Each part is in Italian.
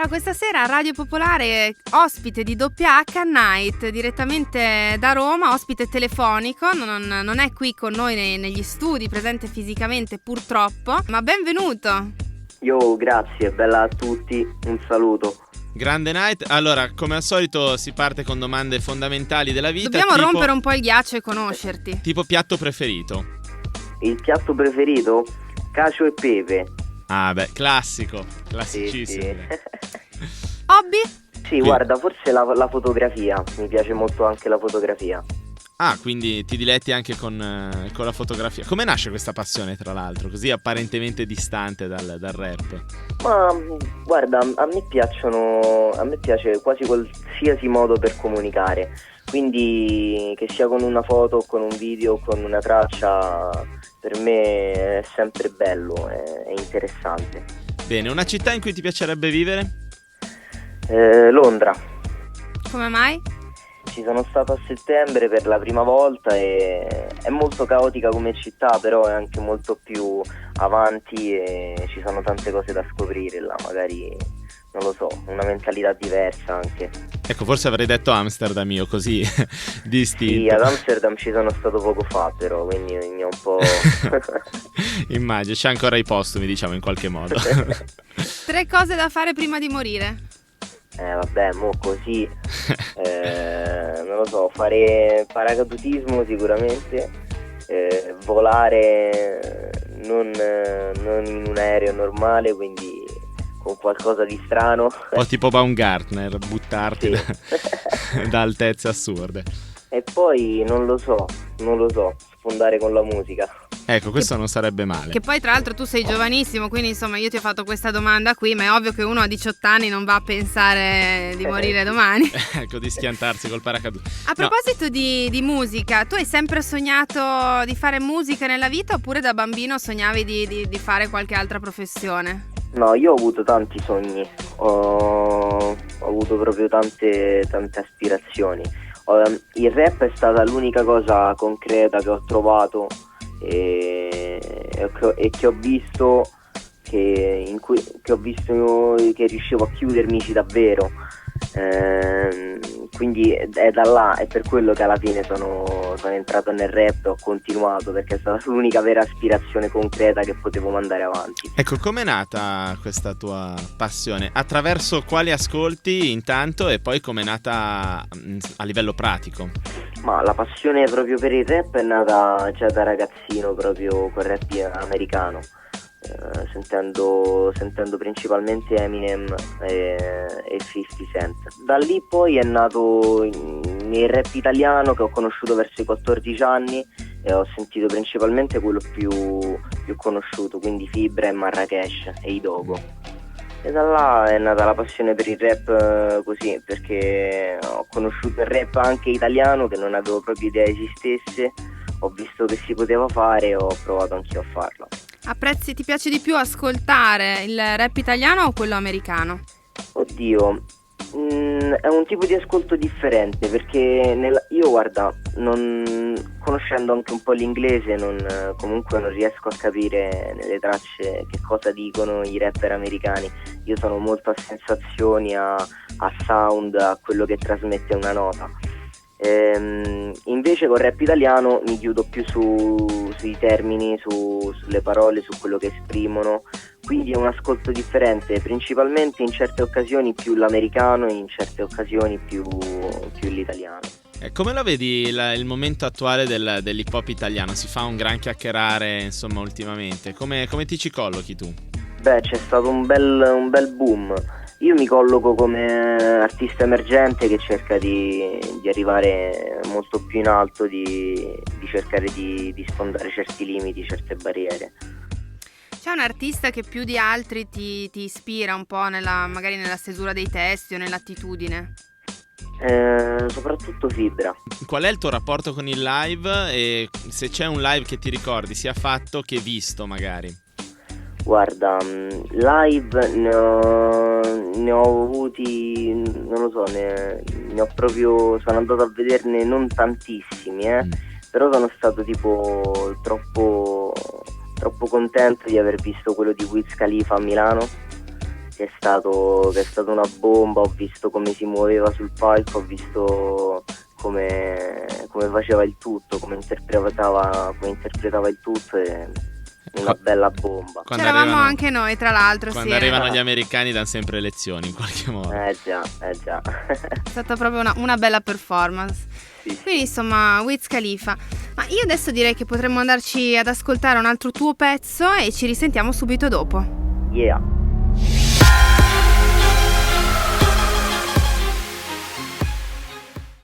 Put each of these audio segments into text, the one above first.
Allora, questa sera a Radio Popolare ospite di WH Night direttamente da Roma, ospite telefonico, non è qui con noi negli studi, presente fisicamente purtroppo, ma benvenuto! Io grazie, bella a tutti, un saluto. Grande Night, allora come al solito si parte con domande fondamentali della vita. Dobbiamo rompere un po' il ghiaccio e conoscerti. Tipo piatto preferito? Il piatto preferito? Cacio e pepe. Ah beh, classicissimo. Sì. Hobby? Sì, guarda, forse la fotografia, mi piace molto anche la fotografia. Ah, quindi ti diletti anche con la fotografia. Come nasce questa passione, tra l'altro, così apparentemente distante dal rap? Ma guarda, a me piace quasi qualsiasi modo per comunicare, quindi che sia con una foto, con un video, con una traccia, per me è sempre bello, è interessante. Bene, una città in cui ti piacerebbe vivere? Londra. Come mai? Ci sono stato a settembre per la prima volta e è molto caotica come città, però è anche molto più avanti e ci sono tante cose da scoprire là, magari, non lo so, una mentalità diversa anche. Ecco, forse avrei detto Amsterdam io, così distinto. Sì, ad Amsterdam ci sono stato poco fa però, quindi mi è un po'... Immagino, c'è ancora i postumi, diciamo, in qualche modo. 3 cose da fare prima di morire. Vabbè, mo così, non lo so, fare paracadutismo sicuramente, volare non in un aereo normale, quindi con qualcosa di strano. Un po' tipo Baumgartner, buttarti Sì. da altezze assurde. E poi non lo so, sfondare con la musica. Ecco, questo non sarebbe male. Che poi tra l'altro tu sei giovanissimo, quindi insomma io ti ho fatto questa domanda qui, ma è ovvio che uno a 18 anni non va a pensare di morire domani. Ecco, di schiantarsi col paracadute. A proposito di musica, tu hai sempre sognato di fare musica nella vita oppure da bambino sognavi di fare qualche altra professione? No, io ho avuto tanti sogni, ho avuto proprio tante aspirazioni. Il rap è stata l'unica cosa concreta che ho trovato e che ho visto che che riuscivo a chiudermici davvero, quindi è da là, è per quello che alla fine sono entrato nel rap e ho continuato, perché è stata l'unica vera aspirazione concreta che potevo mandare avanti. Ecco, com'è nata questa tua passione? Attraverso quali ascolti intanto e poi com'è nata a livello pratico? Ma la passione proprio per il rap è nata già da ragazzino, proprio col rap americano, sentendo principalmente Eminem e 50 Cent. Da lì poi è nato il rap italiano, che ho conosciuto verso i 14 anni e ho sentito principalmente quello più conosciuto, quindi Fibra e Marrakesh e i Dogo. E da là è nata la passione per il rap, così, perché ho conosciuto il rap anche italiano, che non avevo proprio idea esistesse, ho visto che si poteva fare e ho provato anch'io a farlo. Ti piace di più ascoltare il rap italiano o quello americano? Oddio, è un tipo di ascolto differente, perché io guarda, conoscendo anche un po' l'inglese, comunque non riesco a capire nelle tracce che cosa dicono i rapper americani. Io sono molto a sensazioni, a sound, a quello che trasmette una nota. Invece col rap italiano mi chiudo più sui termini, sulle parole, su quello che esprimono, quindi è un ascolto differente, principalmente in certe occasioni più l'americano e in certe occasioni più l'italiano. Come lo vedi il momento attuale dell'hip hop italiano? Si fa un gran chiacchierare, insomma, ultimamente. Come ti ci collochi tu? Beh, c'è stato un bel boom. Io mi colloco come artista emergente che cerca di arrivare molto più in alto, di cercare di sfondare certi limiti, certe barriere. C'è un artista che più di altri ti ispira un po' magari nella stesura dei testi o nell'attitudine? Soprattutto Fibra. Qual è il tuo rapporto con il live e se c'è un live che ti ricordi, sia fatto che visto magari? Guarda, live ne ho avuti, non lo so, ne ho proprio, sono andato a vederne non tantissimi, però sono stato tipo troppo contento di aver visto quello di Wiz Khalifa a Milano, che è stato una bomba. Ho visto come si muoveva sul palco, ho visto come faceva il tutto, come interpretava il tutto, e una bella bomba. C'eravamo anche noi, tra l'altro. Quando sì, arrivano gli americani danno sempre lezioni in qualche modo. Già. è stata proprio una bella performance. Sì. Quindi insomma, Wiz Khalifa. Ma io adesso direi che potremmo andarci ad ascoltare un altro tuo pezzo e ci risentiamo subito dopo. Yeah.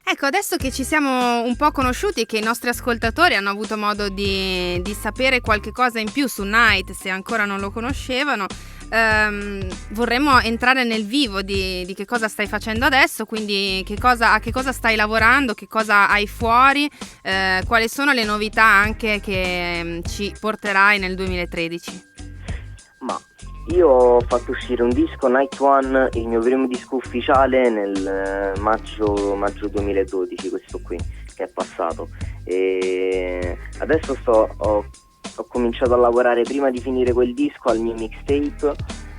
Ecco, adesso che ci siamo un po' conosciuti, che i nostri ascoltatori hanno avuto modo di sapere qualche cosa in più su Night, se ancora non lo conoscevano, vorremmo entrare nel vivo di che cosa stai facendo adesso, quindi a che cosa stai lavorando, che cosa hai fuori, quali sono le novità anche che ci porterai nel 2013. Ma io ho fatto uscire un disco, Night One, il mio primo disco ufficiale nel maggio 2012, questo qui, che è passato. E adesso ho cominciato a lavorare, prima di finire quel disco, al mio mixtape.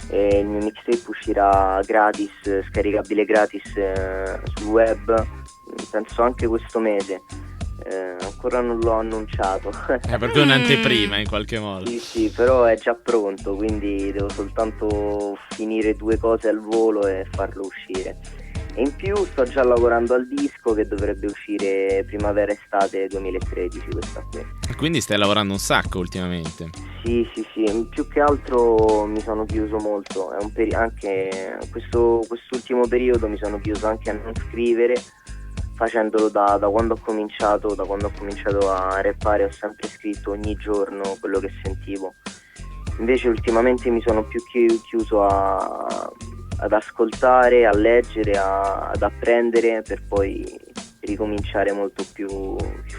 E il mio mixtape uscirà gratis, scaricabile gratis sul web, penso anche questo mese. Ancora non l'ho annunciato. Perché è un'anteprima in qualche modo. Sì, però è già pronto, quindi devo soltanto finire 2 cose al volo e farlo uscire. E in più sto già lavorando al disco, che dovrebbe uscire primavera-estate 2013, questa qui. Quindi stai lavorando un sacco ultimamente. Sì, più che altro mi sono chiuso molto. È anche quest'ultimo periodo mi sono chiuso anche a non scrivere, facendolo da quando ho cominciato a rappare. Ho sempre scritto ogni giorno quello che sentivo. Invece ultimamente mi sono più chiuso ad ascoltare, a leggere, ad apprendere, per poi ricominciare molto più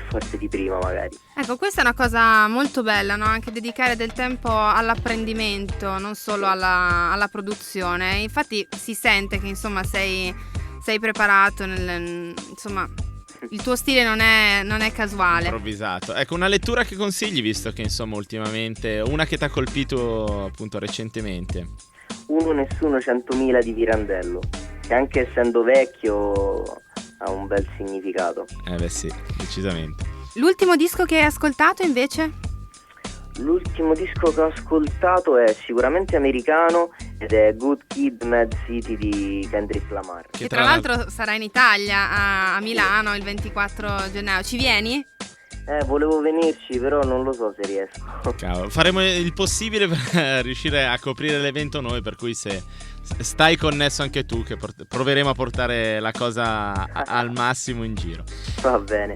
forte di prima magari. Ecco, questa è una cosa molto bella, no? Anche dedicare del tempo all'apprendimento, non solo alla produzione. Infatti si sente che insomma sei preparato, insomma il tuo stile non è casuale, improvvisato. Ecco, una lettura che consigli, visto che insomma ultimamente, una che ti ha colpito appunto recentemente. Uno Nessuno 100.000 di Pirandello, che anche essendo vecchio ha un bel significato. Beh sì, decisamente. L'ultimo disco che hai ascoltato invece? L'ultimo disco che ho ascoltato è sicuramente americano ed è Good Kid, Mad City di Kendrick Lamar. Che tra l'altro sarà in Italia, a Milano, il 24 gennaio. Ci vieni? Volevo venirci, però non lo so se riesco. Cavolo, faremo il possibile per riuscire a coprire l'evento noi, per cui se stai connesso anche tu, che proveremo a portare la cosa al massimo in giro. Va bene.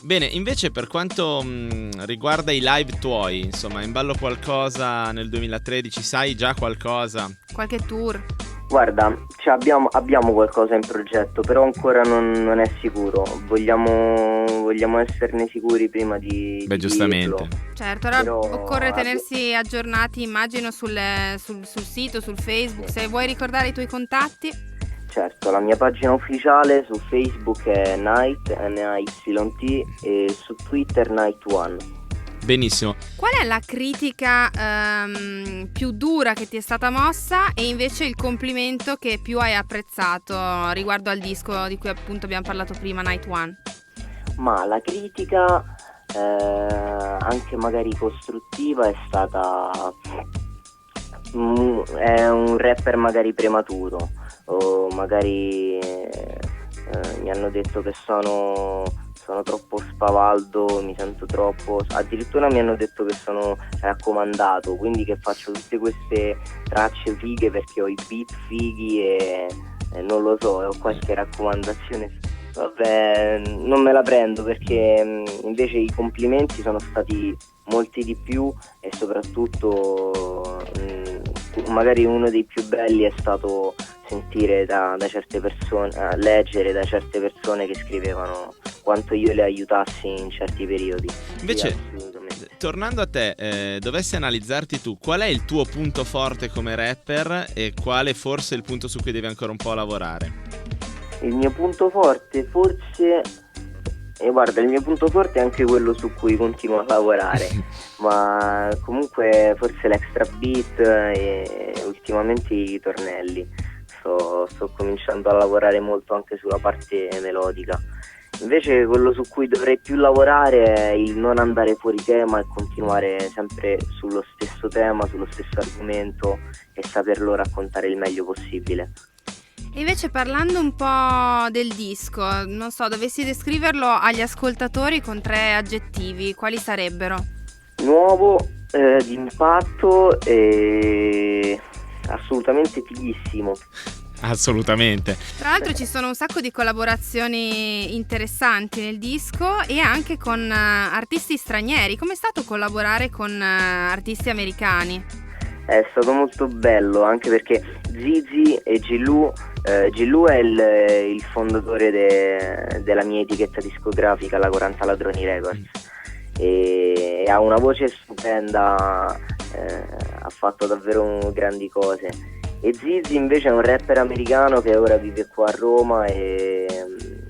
Bene, invece per quanto riguarda i live tuoi, insomma, in ballo qualcosa nel 2013, sai già qualcosa? Qualche tour? Guarda, abbiamo qualcosa in progetto, però ancora non è sicuro. Vogliamo esserne sicuri prima di giustamente dirlo. Certo, ora occorre tenersi aggiornati, immagino, sul sito, sul Facebook. Se vuoi ricordare i tuoi contatti. Certo, la mia pagina ufficiale su Facebook è Night, NAYT, e su Twitter Night One. Benissimo. Qual è la critica più dura che ti è stata mossa e invece il complimento che più hai apprezzato riguardo al disco di cui appunto abbiamo parlato prima, Night One? Ma la critica, anche magari costruttiva, è stata è un rapper magari prematuro, o magari mi hanno detto che sono troppo spavaldo, mi sento troppo, addirittura mi hanno detto che sono raccomandato, quindi che faccio tutte queste tracce fighe perché ho i beat fighi e non lo so, ho qualche raccomandazione. Vabbè, non me la prendo, perché invece i complimenti sono stati molti di più, e soprattutto magari uno dei più belli è stato sentire da certe persone, leggere da certe persone che scrivevano quanto io le aiutassi in certi periodi. Invece, sì, tornando a te, dovessi analizzarti tu, qual è il tuo punto forte come rapper e quale forse il punto su cui devi ancora un po' lavorare? Il mio punto forte forse E guarda, il mio punto forte è anche quello su cui continuo a lavorare, ma comunque forse l'extra beat e ultimamente i ritornelli. Sto cominciando a lavorare molto anche sulla parte melodica. Invece quello su cui dovrei più lavorare è il non andare fuori tema e continuare sempre sullo stesso tema, sullo stesso argomento e saperlo raccontare il meglio possibile. E invece parlando un po' del disco, non so, dovessi descriverlo agli ascoltatori con 3 aggettivi, quali sarebbero? Nuovo, di impatto e assolutamente fighissimo. Assolutamente. Tra l'altro ci sono un sacco di collaborazioni interessanti nel disco e anche con artisti stranieri. Com'è stato collaborare con artisti americani? È stato molto bello anche perché Zizi e Gilù è il fondatore della mia etichetta discografica, la 40 Ladroni Records, e ha una voce stupenda, ha fatto davvero grandi cose. E Zizi invece è un rapper americano che ora vive qua a Roma e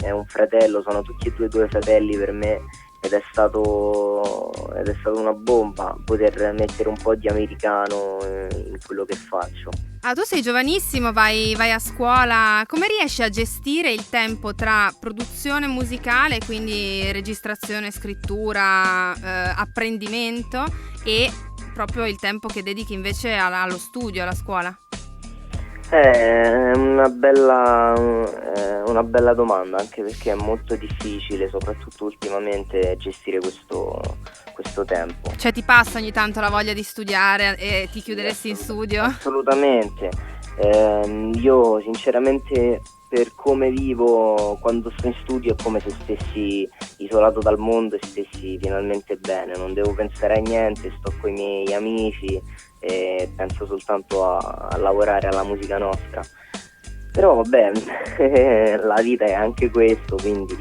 è un fratello, sono tutti e due fratelli per me ed è stato una bomba poter mettere un po' di americano in quello che faccio. Ah, tu sei giovanissimo, vai a scuola, come riesci a gestire il tempo tra produzione musicale, quindi registrazione, scrittura, apprendimento e proprio il tempo che dedichi invece allo studio, alla scuola? È una bella domanda, anche perché è molto difficile, soprattutto ultimamente, gestire questo tempo. Cioè ti passa ogni tanto la voglia di studiare e ti chiuderesti in studio? Assolutamente. Io sinceramente, per come vivo quando sto in studio, è come se stessi isolato dal mondo e stessi finalmente bene, non devo pensare a niente, sto con i miei amici e penso soltanto a lavorare alla musica nostra. Però vabbè, la vita è anche questo, quindi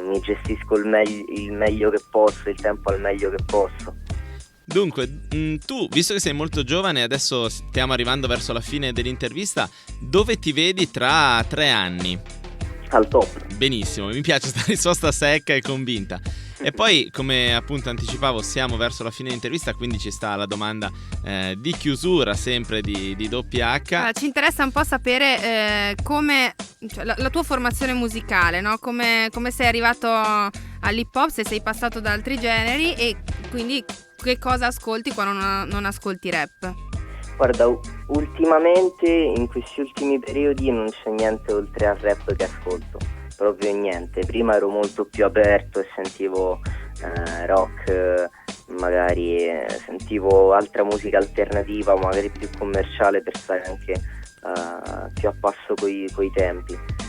mi gestisco il meglio che posso, il tempo al meglio che posso. Dunque, tu, visto che sei molto giovane, adesso stiamo arrivando verso la fine dell'intervista, dove ti vedi tra 3 anni? Al top. Benissimo, mi piace questa risposta secca e convinta. E poi, come appunto anticipavo, siamo verso la fine dell'intervista, quindi ci sta la domanda di chiusura sempre di WH. Allora, ci interessa un po' sapere come, cioè, la tua formazione musicale, no? Come sei arrivato all'hip hop, se sei passato da altri generi e quindi che cosa ascolti quando non ascolti rap? Guarda, ultimamente, in questi ultimi periodi, non c'è niente oltre al rap che ascolto, proprio niente. Prima ero molto più aperto e sentivo rock, magari sentivo altra musica alternativa, magari più commerciale, per stare anche più a passo coi tempi.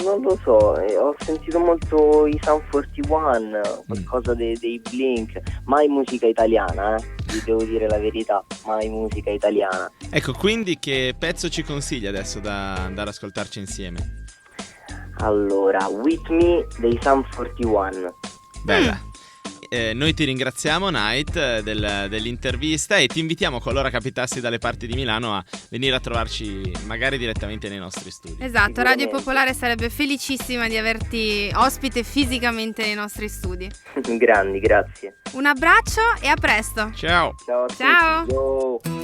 Non lo so, ho sentito molto i Sum 41, qualcosa dei Blink, mai musica italiana, vi devo dire la verità, mai musica italiana. Ecco, quindi che pezzo ci consigli adesso da andare ad ascoltarci insieme? Allora, With Me dei Sum 41. Bella. Noi ti ringraziamo, Night, dell'intervista e ti invitiamo, qualora capitassi dalle parti di Milano, a venire a trovarci magari direttamente nei nostri studi. Esatto, Radio Popolare sarebbe felicissima di averti ospite fisicamente nei nostri studi. Grandi, grazie. Un abbraccio e a presto. Ciao. Ciao a tutti. Ciao. Ciao.